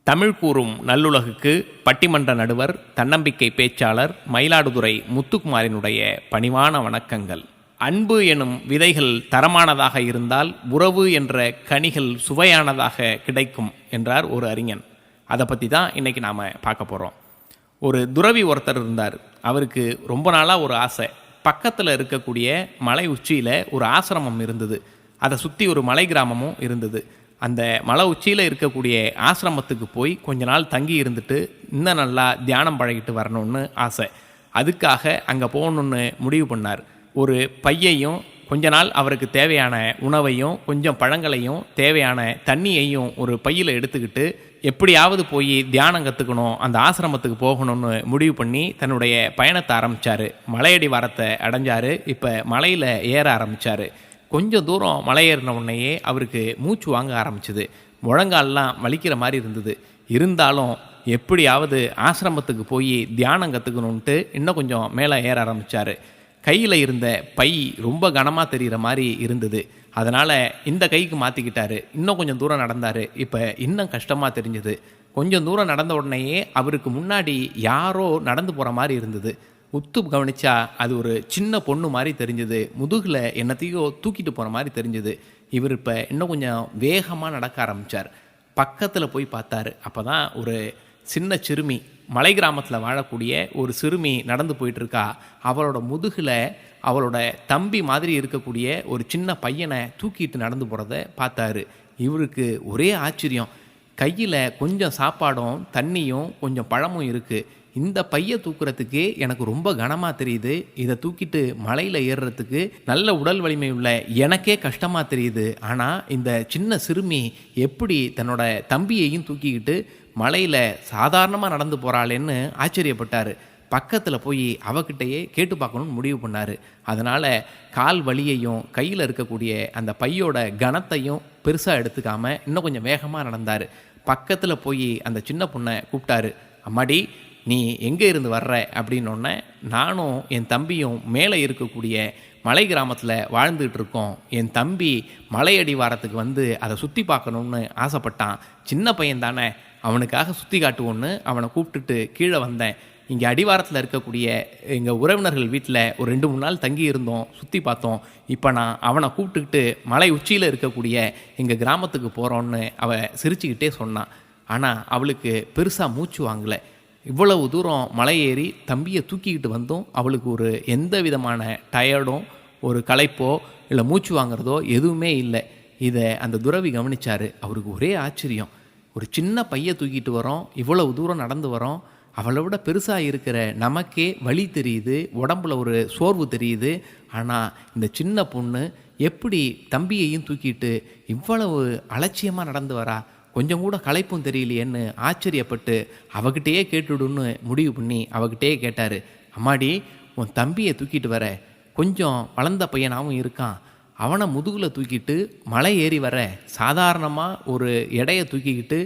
தமிழ் கூறும் நல்லுலகுக்கு பட்டிமன்ற நடுவர், தன்னம்பிக்கை பேச்சாளர் மயிலாடுதுறை முத்துக்குமாரினுடைய பணிவான வணக்கங்கள். அன்பு எனும் விதைகள் தரமானதாக இருந்தால் உறவு என்ற கனிகள் சுவையானதாக கிடைக்கும் என்றார் ஒரு அறிஞன். அதை பற்றி தான் இன்றைக்கி நாம் பார்க்க போகிறோம். ஒரு துறவி ஒருத்தர் இருந்தார். அவருக்கு ரொம்ப நாளாக ஒரு ஆசை. பக்கத்தில் இருக்கக்கூடிய மலை உச்சியில் ஒரு ஆசிரமம் இருந்தது. அதை சுற்றி ஒரு மலை கிராமமும் இருந்தது. அந்த மலை உச்சியில் இருக்கக்கூடிய ஆசிரமத்துக்கு போய் கொஞ்ச நாள் தங்கி இருந்துட்டு இன்னும் நல்லா தியானம் பழகிட்டு வரணும்னு ஆசை. அதுக்காக அங்கே போகணுன்னு முடிவு பண்ணார். ஒரு பையையும் கொஞ்ச நாள் அவருக்கு தேவையான உணவையும் கொஞ்சம் பழங்களையும் தேவையான தண்ணியையும் ஒரு பையில் எடுத்துக்கிட்டு எப்படியாவது போய் தியானம் கற்றுக்கணும், அந்த ஆசிரமத்துக்கு போகணும்னு முடிவு பண்ணி தன்னுடைய பயணத்தை ஆரம்பித்தார். மலையடி வாரத்தை அடைஞ்சார். இப்போ மலையில் ஏற ஆரம்பித்தார். கொஞ்சம் தூரம் மலை ஏறின உடனேயே அவருக்கு மூச்சு வாங்க ஆரம்பிச்சுது. முழங்கால்லாம் வலிக்கிற மாதிரி இருந்தது. இருந்தாலும் எப்படியாவது ஆசிரமத்துக்கு போய் தியானம் கற்றுக்கணுன்ட்டு இன்னும் கொஞ்சம் மேலே ஏற ஆரம்பித்தார். கையில் இருந்த பை ரொம்ப கனமாக தெரிகிற மாதிரி இருந்தது. அதனால் இந்த கைக்கு மாற்றிக்கிட்டார். இன்னும் கொஞ்சம் தூரம் நடந்தார். இப்போ இன்னும் கஷ்டமாக தெரிஞ்சது. கொஞ்சம் தூரம் நடந்த உடனேயே அவருக்கு முன்னாடி யாரோ நடந்து போகிற மாதிரி இருந்தது. உத்து கவனிச்சா அது ஒரு சின்ன பொண்ணு மாதிரி தெரிஞ்சது. முதுகில் என்னத்தையோ தூக்கிட்டு போகிற மாதிரி தெரிஞ்சது. இவர் இப்போ இன்னும் கொஞ்சம் வேகமாக நடக்க ஆரம்பித்தார். பக்கத்தில் போய் பார்த்தார். அப்போ தான் ஒரு சின்ன சிறுமி, மலை கிராமத்தில் வாழக்கூடிய ஒரு சிறுமி நடந்து போயிட்டுருக்கா. அவளோட முதுகில் அவளோட தம்பி மாதிரி இருக்கக்கூடிய ஒரு சின்ன பையனை தூக்கிட்டு நடந்து போகிறத பார்த்தாரு. இவருக்கு ஒரே ஆச்சரியம். கையில் கொஞ்சம் சாப்பாடும் தண்ணியும் கொஞ்சம் பழமும் இருக்குது. இந்த பையை தூக்குறதுக்கு எனக்கு ரொம்ப கனமாக தெரியுது. இதை தூக்கிட்டு மலையில் ஏறுறதுக்கு நல்ல உடல் வலிமை உள்ள எனக்கே கஷ்டமாக தெரியுது. ஆனால் இந்த சின்ன சிறுமி எப்படி தன்னோட தம்பியையும் தூக்கிக்கிட்டு மலையில் சாதாரணமாக நடந்து போகிறாளேன்னு ஆச்சரியப்பட்டார். பக்கத்தில் போய் அவகிட்டையே கேட்டு பார்க்கணும்னு முடிவு பண்ணார். அதனால் கால் வலியையும் கையில் இருக்கக்கூடிய அந்த பையோட கனத்தையும் பெருசாக எடுத்துக்காமல் இன்னும் கொஞ்சம் வேகமாக நடந்தார். பக்கத்தில் போய் அந்த சின்ன பொண்ணை கூப்பிட்டாரு. அம்மாடி, நீ எங்கே இருந்து வர்ற அப்படின்னோடனே, நானும் என் தம்பியும் மேலே இருக்கக்கூடிய மலை கிராமத்தில் வாழ்ந்துகிட்டு இருக்கோம். என் தம்பி மலை அடிவாரத்துக்கு வந்து அதை சுற்றி பார்க்கணுன்னு ஆசைப்பட்டான். சின்ன பையன் தானே, அவனுக்காக சுற்றி காட்டுவோன்னு அவனை கூப்பிட்டுட்டு கீழே வந்தேன். இங்கே அடிவாரத்தில் இருக்கக்கூடிய எங்கள் உறவினர்கள் வீட்டில் ஒரு 2-3 நாள் தங்கி இருந்தோம், சுற்றி பார்த்தோம். இப்போ நான் அவனை கூப்பிட்டுக்கிட்டு மலை உச்சியில் இருக்கக்கூடிய எங்கள் கிராமத்துக்கு போகிறோன்னு அவள் சிரிச்சுக்கிட்டே சொன்னான். ஆனால் அவளுக்கு பெருசாக மூச்சு வாங்கலை. இவ்வளவு தூரம் மலை ஏறி தம்பியை தூக்கிக்கிட்டு வந்தும் அவளுக்கு ஒரு எந்த விதமான டயர்டும் ஒரு களைப்போ இல்லை மூச்சு வாங்குறதோ எதுவுமே இல்லை. இதை அந்த துறவி கவனித்தார். அவருக்கு ஒரே ஆச்சரியம். ஒரு சின்ன பையை தூக்கிட்டு வரோம், இவ்வளவு தூரம் நடந்து வரோம், அவளை விட பெருசாக இருக்கிற நமக்கே வலி தெரியுது, உடம்புல ஒரு சோர்வு தெரியுது. ஆனால் இந்த சின்ன பொண்ணு எப்படி தம்பியையும் தூக்கிட்டு இவ்வளவு அலட்சியமாக நடந்து வரா, கொஞ்சம் கூட களைப்பும் தெரியலையேன்னு ஆச்சரியப்பட்டு அவகிட்டையே கேட்டுடுன்னு முடிவு பண்ணி அவகிட்டையே கேட்டார். அம்மாடி, உன் தம்பியை தூக்கிட்டு வர, கொஞ்சம் வளர்ந்த பையனாகவும் இருக்கான், அவனை முதுகில் தூக்கிட்டு மலை ஏறி வர, சாதாரணமாக ஒரு எடையை தூக்கிக்கிட்டு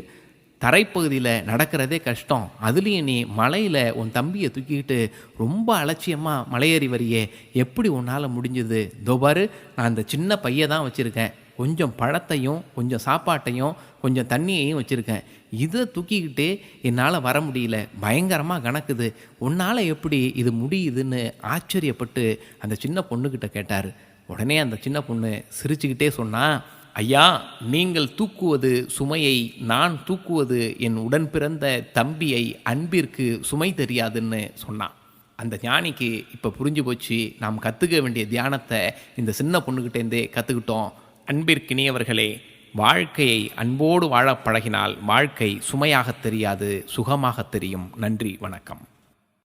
தரைப்பகுதியில் நடக்கிறதே கஷ்டம், அதுலேயும் நீ மலையில் உன் தம்பியை தூக்கிக்கிட்டு ரொம்ப அலட்சியமாக மலையேறி வரியே, எப்படி உன்னால் முடிஞ்சது? தோபாரு, நான் அந்த சின்ன பையை தான் வச்சுருக்கேன், கொஞ்சம் பழத்தையும் கொஞ்சம் சாப்பாட்டையும் கொஞ்சம் தண்ணியையும் வச்சுருக்கேன், இதை தூக்கிக்கிட்டே என்னால் வர முடியல, பயங்கரமாக கணக்குது, உன்னால் எப்படி இது முடியுதுன்னு ஆச்சரியப்பட்டு அந்த சின்ன பொண்ணுக்கிட்ட கேட்டார். உடனே அந்த சின்ன பொண்ணு சிரிச்சுக்கிட்டே சொன்னா, ஐயா, நீங்கள் தூக்குவது சுமையை, நான் தூக்குவது என் உடன் பிறந்த தம்பியை, அன்பிற்கு சுமை தெரியாதுன்னு சொன்னான். அந்த ஞானிக்கு இப்போ புரிஞ்சு போச்சு. நாம் கற்றுக்க வேண்டிய தியானத்தை இந்த சின்ன பொண்ணுக்கிட்டேருந்தே கற்றுக்கிட்டோம். அன்பிற்கினியவர்களே, வாழ்க்கையை அன்போடு வாழ பழகினால் வாழ்க்கை சுமையாக தெரியாது, சுகமாக தெரியும். நன்றி, வணக்கம்.